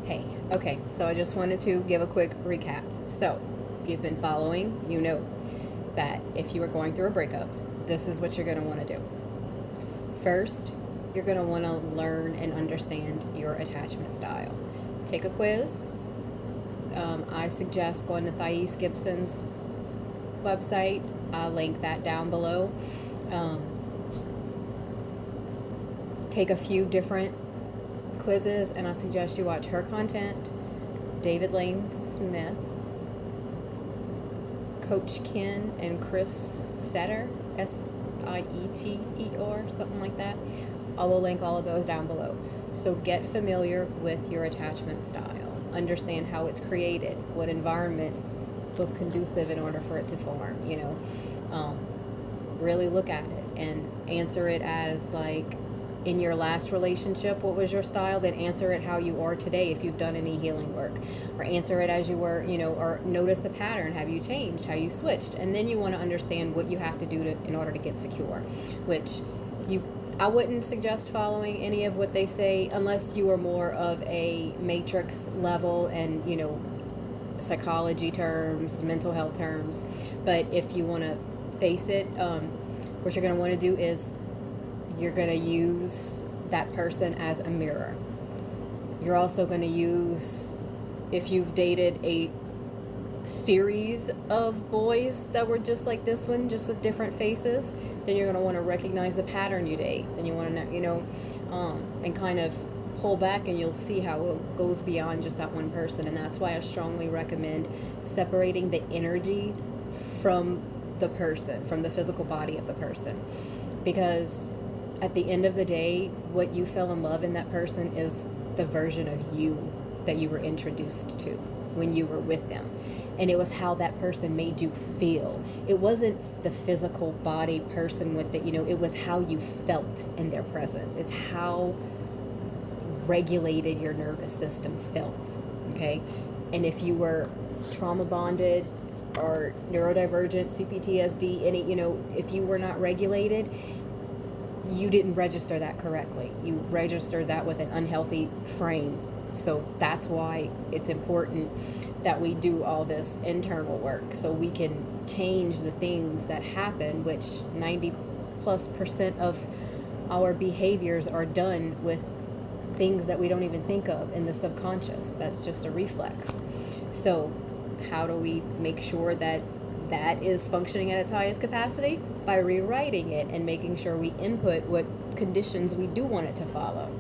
Hey, okay, so I just wanted to give a quick recap. So, if you've been following, you know that if you are going through a breakup, this is what you're going to want to do. First, you're going to want to learn and understand your attachment style. Take a quiz. I suggest going to Thais Gibson's website. I'll link that down below. Take a few different quizzes, and I suggest you watch her content. David Lane Smith, Coach Ken, and Chris Setter, Sieter, something like that. I will link all of those down below. So get familiar with your attachment style. Understand how it's created, what environment was conducive in order for it to form, really look at it and answer it as like, in your last relationship, what was your style? Then answer it how you are today if you've done any healing work. Or answer it as you were, or notice a pattern. Have you changed? Have you switched? And then you want to understand what you have to do in order to get secure, which I wouldn't suggest following any of what they say unless you are more of a matrix level and, psychology terms, mental health terms. But if you want to face it, what you're going to want to do is you're going to use that person as a mirror. You're also going to use, if you've dated a series of boys that were just like this one, just with different faces, then you're going to want to recognize the pattern you date. Then you want to, and kind of pull back, and you'll see how it goes beyond just that one person. And that's why I strongly recommend separating the energy from the person, from the physical body of the person. Because at the end of the day, what you fell in love in that person is the version of you that you were introduced to when you were with them. And it was how that person made you feel. It wasn't the physical body person with it, it was how you felt in their presence. It's how regulated your nervous system felt, okay? And if you were trauma bonded or neurodivergent, CPTSD, any, if you were not regulated, you didn't register that correctly. You registered that with an unhealthy frame. So that's why it's important that we do all this internal work so we can change the things that happen, which 90+% of our behaviors are done with things that we don't even think of in the subconscious. That's just a reflex. So how do we make sure that that is functioning at its highest capacity? By rewriting it and making sure we input what conditions we do want it to follow.